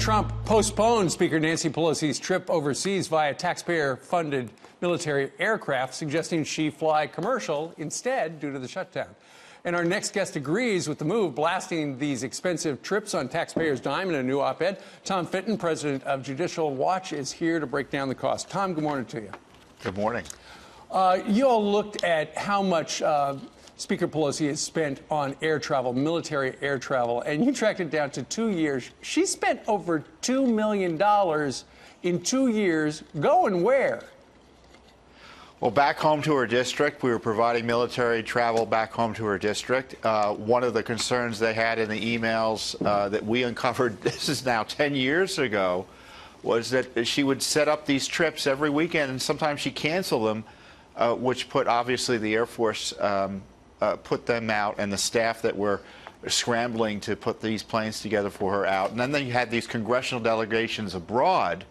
Trump postponed Speaker Nancy Pelosi's trip overseas via taxpayer-funded military aircraft, suggesting she fly commercial instead due to the shutdown. And our next guest agrees with the move, blasting these expensive trips on taxpayers' dime in a new op-ed. Tom Fitton, president of Judicial Watch, is here to break down the cost. Tom, good morning to you. Good morning. You all looked at how much Speaker Pelosi has spent on air travel, military air travel, and you tracked it down to 2 years. She spent over $2 million in 2 years. Going where? Well, back home to her district, we were providing military travel back home to her district. One of the concerns they had in the emails that we uncovered, this is now 10 years ago, was that she would set up these trips every weekend, and sometimes she canceled them, which put, obviously, the Air Force put them out, and the staff that were scrambling to put these planes together for her out. And then you had these congressional delegations abroad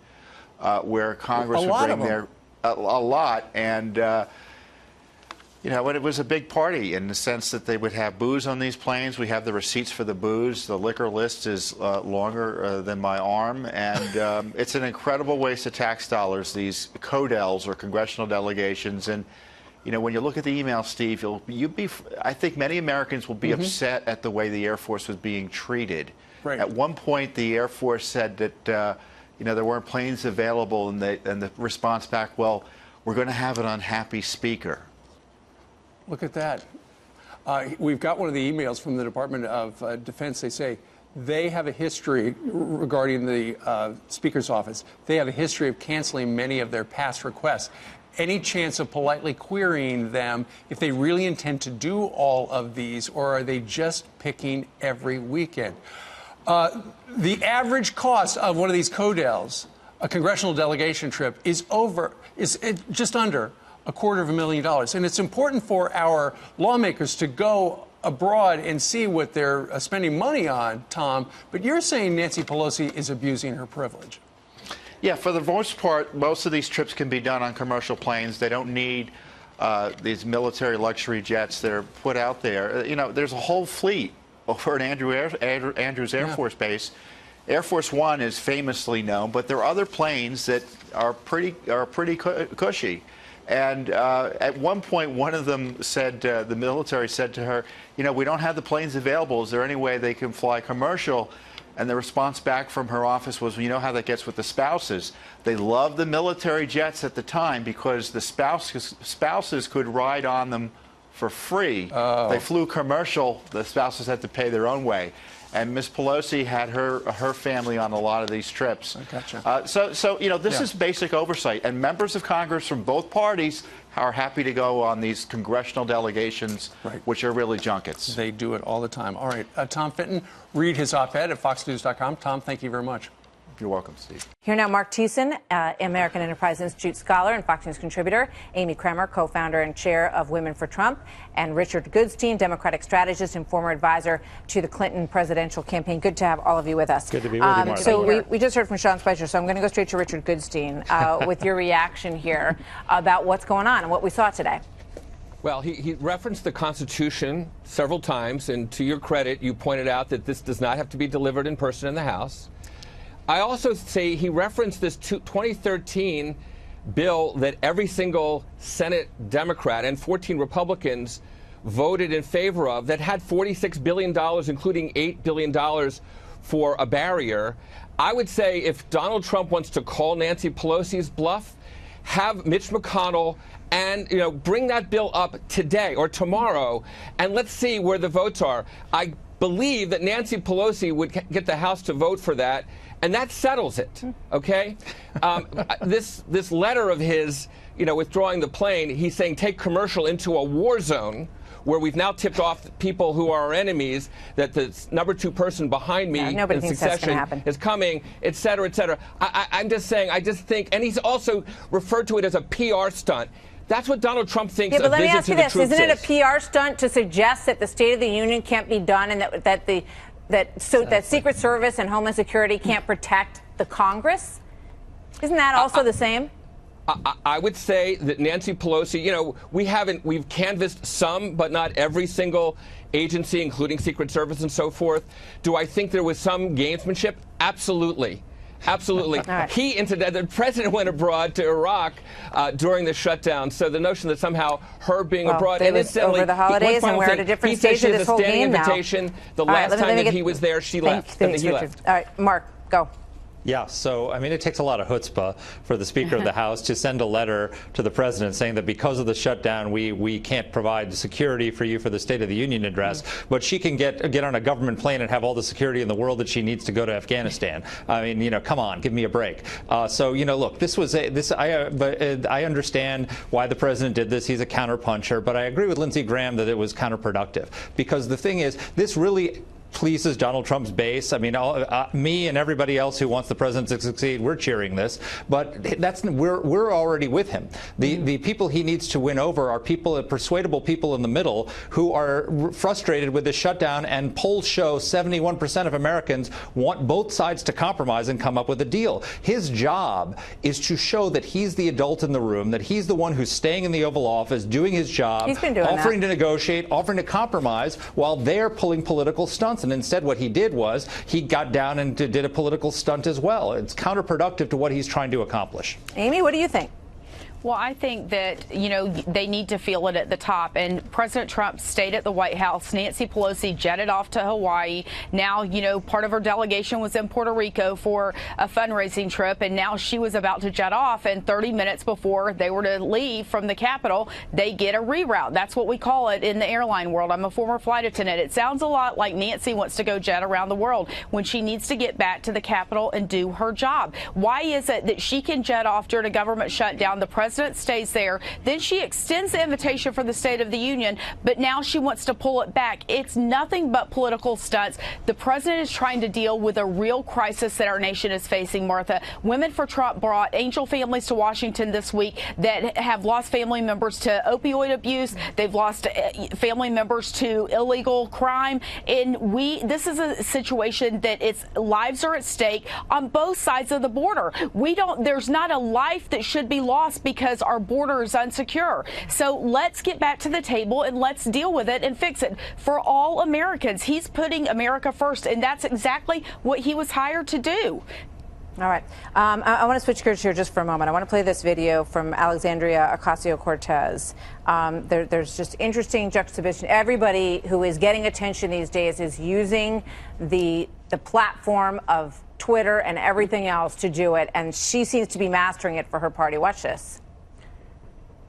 where Congress would bring their a lot, and you know, it was a big party in the sense that they would have booze on these planes. We have the receipts for the booze. The liquor list is longer than my arm, and it's an incredible waste of tax dollars, these CODELs, or congressional delegations. And you know, when you look at the email, Steve, I think many Americans will be upset at the way the Air Force was being treated. Right. At one point, the Air Force said that you know, there weren't planes available, and the response back, well, we're going to have an unhappy speaker. Look at that. We've got one of the emails from the Department of Defense. They say they have a history regarding the Speaker's office. They have a history of canceling many of their past requests. Any chance of politely querying them if they really intend to do all of these, or are they just picking every weekend? The average cost of one of these CODELs, a congressional delegation trip, is just under $250,000. And it's important for our lawmakers to go abroad and see what they're spending money on, Tom. But you're saying Nancy Pelosi is abusing her privilege. Yeah, for the most part, most of these trips can be done on commercial planes. They don't need these military luxury jets that are put out there. You know, there's a whole fleet over at Andrews Air Force Base. Air Force One is famously known, but there are other planes that are pretty cushy. And at one point, one of them said, the military said to her, you know, we don't have the planes available. Is there any way they can fly commercial? And the response back from her office was, well, you know how that gets with the spouses. They loved the military jets at the time because the spouses could ride on them for free. Oh. They flew commercial. The spouses had to pay their own way. And Ms. Pelosi had her family on a lot of these trips. Gotcha. So you know, this is basic oversight. And members of Congress from both parties are happy to go on these congressional delegations, which are really junkets. They do it all the time. All right. Tom Fitton, read his op-ed at foxnews.com. Tom, thank you very much. You're welcome, Steve. Here now, Mark Thiessen, American Enterprise Institute scholar and Fox News contributor, Amy Kremer, co-founder and chair of Women for Trump, and Richard Goodstein, Democratic strategist and former advisor to the Clinton presidential campaign. Good to have all of you with us. Good to be with you, Mark. So we just heard from Sean Spicer, so I'm going to go straight to Richard Goodstein with your reaction here about what's going on and what we saw today. Well, he referenced the Constitution several times, and to your credit, you pointed out that this does not have to be delivered in person in the House. I also say he referenced this 2013 bill that every single Senate Democrat and 14 Republicans voted in favor of that had $46 billion, including $8 billion for a barrier. I would say if Donald Trump wants to call Nancy Pelosi's bluff, have Mitch McConnell and bring that bill up today or tomorrow, and let's see where the votes are. I believe that Nancy Pelosi would get the House to vote for that, and that settles it, okay? This letter of his, withdrawing the plane, he's saying take commercial into a war zone where we've now tipped off people who are our enemies that the number 2 person behind me in succession is coming, et cetera, et cetera. I'm just saying, I just think, and he's also referred to it as a PR stunt. That's what Donald Trump thinks a visit to the troops is. Isn't it a PR stunt to suggest that the State of the Union can't be done and that Secret Service and Homeland Security can't protect the Congress? Isn't that also the same? I would say that Nancy Pelosi, you know, we've canvassed some, but not every single agency, including Secret Service and so forth. Do I think there was some gamesmanship? Absolutely. Absolutely. Right. The president went abroad to Iraq during the shutdown. So the notion that somehow her being abroad, it was over the holidays, and we're at a different stage of this whole game now. The last time that he was there, she left. Thanks, Richard. All right, Mark, go. Yeah, so, I mean, it takes a lot of chutzpah for the Speaker of the House to send a letter to the President saying that because of the shutdown, we can't provide security for you for the State of the Union address, but she can get on a government plane and have all the security in the world that she needs to go to Afghanistan. I mean, you know, come on, give me a break. So, you know, look, I understand why the President did this. He's a counterpuncher, but I agree with Lindsey Graham that it was counterproductive, because the thing is, this really pleases Donald Trump's base. I mean, me and everybody else who wants the president to succeed, we're cheering this. But we're already with him. The people he needs to win over are persuadable people in the middle who are frustrated with the shutdown. And polls show 71% of Americans want both sides to compromise and come up with a deal. His job is to show that he's the adult in the room, that he's the one who's staying in the Oval Office, doing his job, offering to negotiate, offering to compromise, while they're pulling political stunts. And instead what he did was he got down and did a political stunt as well. It's counterproductive to what he's trying to accomplish. Amy, what do you think? Well, I think that, you know, they need to feel it at the top. And President Trump stayed at the White House. Nancy Pelosi jetted off to Hawaii. Now, you know, part of her delegation was in Puerto Rico for a fundraising trip. And now she was about to jet off. And 30 minutes before they were to leave from the Capitol, they get a reroute. That's what we call it in the airline world. I'm a former flight attendant. It sounds a lot like Nancy wants to go jet around the world when she needs to get back to the Capitol and do her job. Why is it that she can jet off during a government shutdown? The president stays there. Then she extends the invitation for the State of the Union, but now she wants to pull it back. It's nothing but political stunts. The president is trying to deal with a real crisis that our nation is facing, Martha. Women for Trump brought angel families to Washington this week that have lost family members to opioid abuse. They've lost family members to illegal crime. And this is a situation that its lives are at stake on both sides of the border. There's not a life that should be lost because our border is unsecure. So let's get back to the table and let's deal with it and fix it for all Americans. He's putting America first, and that's exactly what he was hired to do. All right. I want to switch gears here just for a moment. I want to play this video from Alexandria Ocasio-Cortez. There's just interesting juxtaposition. Everybody who is getting attention these days is using the platform of Twitter and everything else to do it, and she seems to be mastering it for her party. Watch this.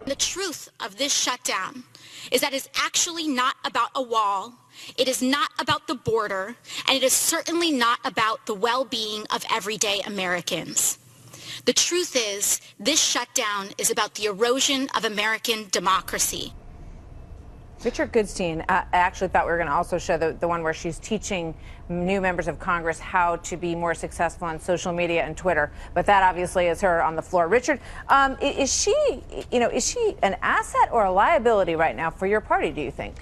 The truth of this shutdown is that it's actually not about a wall. It is not about the border, and it is certainly not about the well-being of everyday Americans. The truth is, this shutdown is about the erosion of American democracy. Richard Goodstein, I actually thought we were going to also show the one where she's teaching new members of Congress how to be more successful on social media and Twitter. But that obviously is her on the floor. Richard, is she an asset or a liability right now for your party, do you think?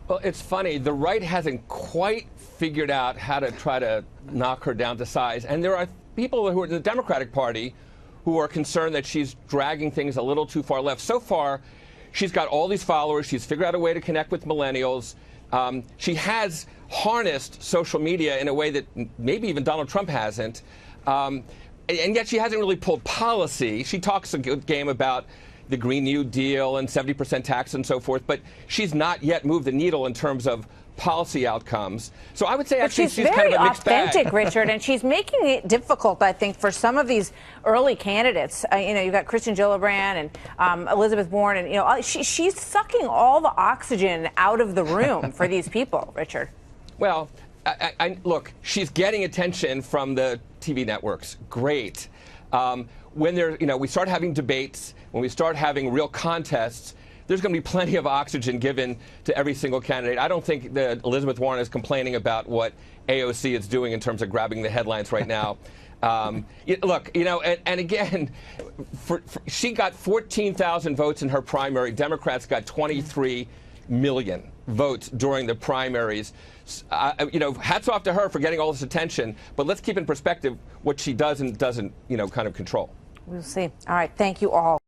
Well, it's funny. The right hasn't quite figured out how to try to knock her down to size. And there are people who are in the Democratic Party who are concerned that she's dragging things a little too far left. So far, she's got all these followers. She's figured out a way to connect with millennials. She has harnessed social media in a way that maybe even Donald Trump hasn't. And yet she hasn't really pulled policy. She talks a good game about the Green New Deal and 70% tax and so forth, but she's not yet moved the needle in terms of policy outcomes. So I would say actually she's kind of a mixed bag. She's very authentic, Richard, and she's making it difficult, I think, for some of these early candidates. You've got Kristen Gillibrand and Elizabeth Warren, and she's sucking all the oxygen out of the room for these people, Richard. Well, look, she's getting attention from the TV networks. Great. When we start having debates, when we start having real contests, there's going to be plenty of oxygen given to every single candidate. I don't think that Elizabeth Warren is complaining about what AOC is doing in terms of grabbing the headlines right now. Look, and again, she got 14,000 votes in her primary. Democrats got 23 million votes during the primaries. Hats off to her for getting all this attention. But let's keep in perspective what she does and doesn't, kind of control. We'll see. All right. Thank you all.